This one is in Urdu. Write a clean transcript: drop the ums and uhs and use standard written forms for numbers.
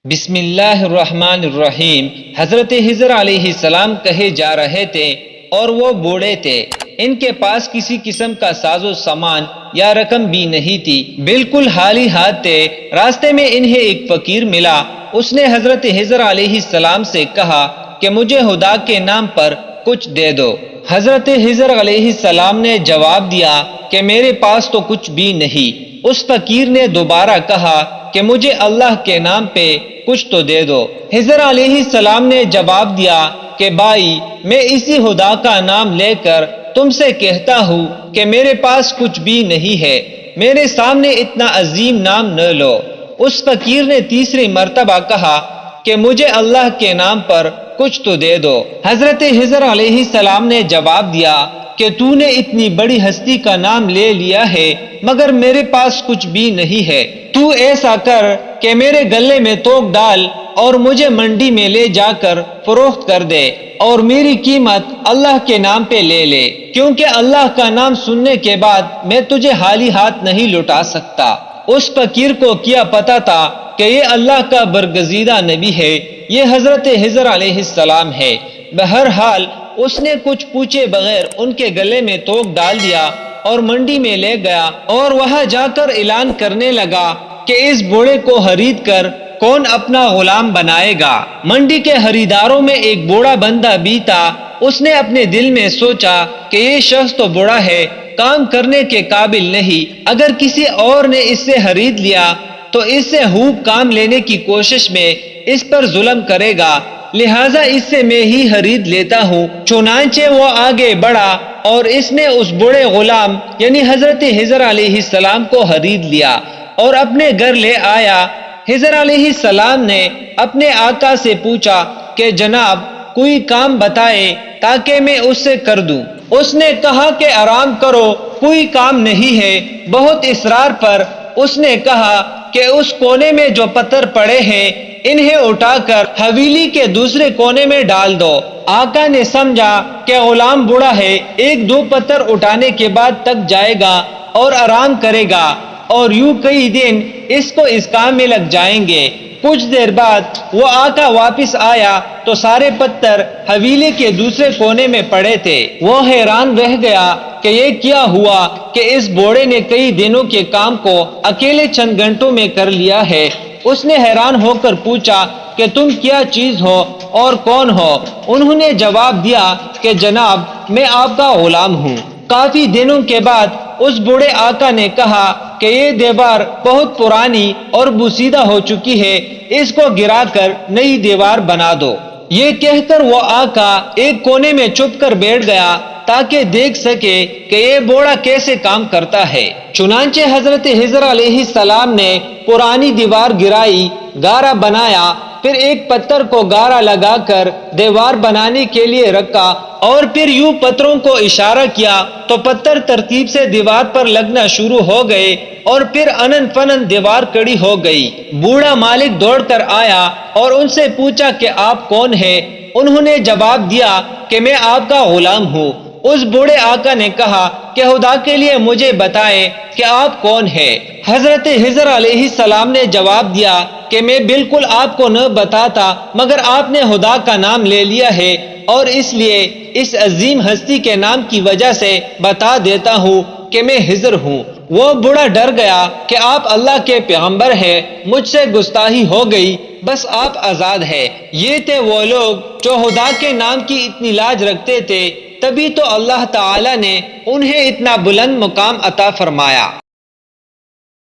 بسم اللہ الرحمن الرحیم۔ حضرت خضر علیہ السلام کہے جا رہے تھے اور وہ بوڑھے تھے، ان کے پاس کسی قسم کا ساز و سامان یا رقم بھی نہیں تھی، بالکل خالی ہاتھ تھے۔ راستے میں انہیں ایک فقیر ملا، اس نے حضرت خضر علیہ السلام سے کہا کہ مجھے خدا کے نام پر کچھ دے دو۔ حضرت خضر علیہ السلام نے جواب دیا کہ میرے پاس تو کچھ بھی نہیں۔ اس فقیر نے دوبارہ کہا کہ مجھے اللہ کے نام پہ کچھ تو دے دو۔ خضر علیہ السلام نے جواب دیا کہ بھائی، میں اسی خدا کا نام لے کر تم سے کہتا ہوں کہ میرے پاس کچھ بھی نہیں ہے، میرے سامنے اتنا عظیم نام نہ لو۔ اس فقیر نے تیسری مرتبہ کہا کہ مجھے اللہ کے نام پر کچھ تو دے دو۔ حضرت خضر علیہ السلام نے جواب دیا کہ تو نے اتنی بڑی ہستی کا نام لے لیا ہے مگر میرے پاس کچھ بھی نہیں ہے، تو ایسا کر کہ میرے گلے میں توک ڈال اور مجھے منڈی میں لے جا کر فروخت کر دے اور میری قیمت اللہ کے نام پہ لے لے، کیونکہ اللہ کا نام سننے کے بعد میں تجھے خالی ہاتھ نہیں لوٹا سکتا۔ اس فقیر کو کیا پتا تھا کہ یہ اللہ کا برگزیدہ نبی ہے، یہ حضرت خضر علیہ السلام ہے۔ بہرحال اس نے کچھ پوچھے بغیر ان کے گلے میں توک ڈال دیا اور منڈی میں لے گیا اور وہاں جا کر اعلان کرنے لگا کہ اس بوڑھے کو خرید کر کون اپنا غلام بنائے گا۔ منڈی کے خریداروں میں ایک بوڑھا بندہ بھی تھا۔ اس نے اپنے دل میں سوچا کہ یہ شخص تو بوڑھا ہے، کام کرنے کے قابل نہیں، اگر کسی اور نے اس سے خرید لیا تو اس سے خوب کام لینے کی کوشش میں اس پر ظلم کرے گا، لہٰذا اس سے میں ہی خرید لیتا ہوں۔ چنانچہ وہ آگے بڑھا اور اس نے اس بوڑھے غلام یعنی حضرت خضر علیہ السلام کو خرید لیا اور اپنے گھر لے آیا۔ خضر علیہ السلام نے اپنے آقا سے پوچھا کہ جناب کوئی کام بتائے تاکہ میں اس سے کر دوں۔ اس نے کہا کہ آرام کرو، کوئی کام نہیں ہے۔ بہت اصرار پر اس نے کہا کہ اس کونے میں جو پتھر پڑے ہیں انہیں اٹھا کر حویلی کے دوسرے کونے میں ڈال دو۔ آقا نے سمجھا کہ غلام بوڑھا ہے، ایک دو پتھر اٹھانے کے بعد تک جائے گا اور آرام کرے گا، اور یوں کئی دن اس کو اس کام میں لگ جائیں گے۔ کچھ دیر بعد وہ آقا واپس آیا تو سارے پتھر حویلی کے دوسرے کونے میں پڑے تھے۔ وہ حیران رہ گیا کہ یہ کیا ہوا کہ اس بوڑھے نے کئی دنوں کے کام کو اکیلے چند گھنٹوں میں کر لیا ہے۔ اس نے حیران ہو کر پوچھا کہ تم کیا چیز ہو اور کون ہو؟ انہوں نے جواب دیا کہ جناب میں آپ کا غلام ہوں۔ کافی دنوں کے بعد اس بوڑھے آقا نے کہا کہ یہ دیوار بہت پرانی اور بوسیدہ ہو چکی ہے، اس کو گرا کر نئی دیوار بنا دو۔ یہ کہہ کر وہ آقا ایک کونے میں چھپ کر بیٹھ گیا تاکہ دیکھ سکے کہ یہ بوڑھا کیسے کام کرتا ہے۔ چنانچہ حضرت خضر علیہ السلام نے پرانی دیوار گرائی، گارا بنایا، پھر ایک پتھر کو گارا لگا کر دیوار بنانے کے لیے رکھا اور پھر یوں پتھروں کو اشارہ کیا تو پتھر ترتیب سے دیوار پر لگنا شروع ہو گئے اور پھر انن فنن دیوار کڑی ہو گئی۔ بوڑھا مالک دوڑ کر آیا اور ان سے پوچھا کہ آپ کون ہیں؟ انہوں نے جواب دیا کہ میں آپ کا غلام ہوں۔ اس بوڑھے آقا نے کہا کہ خدا کے لیے مجھے بتائیں کہ آپ کون ہیں؟ حضرت خضر علیہ السلام نے جواب دیا کہ میں بالکل آپ کو نہ بتاتا مگر آپ نے خدا کا نام لے لیا ہے اور اس لیے اس عظیم ہستی کے نام کی وجہ سے بتا دیتا ہوں کہ میں خضر ہوں۔ وہ بوڑھا ڈر گیا کہ آپ اللہ کے پیغمبر ہیں، مجھ سے گستاخی ہو گئی، بس آپ آزاد ہیں۔ یہ تھے وہ لوگ جو خدا کے نام کی اتنی لاج رکھتے تھے، تبھی تو اللہ تعالی نے انہیں اتنا بلند مقام عطا فرمایا۔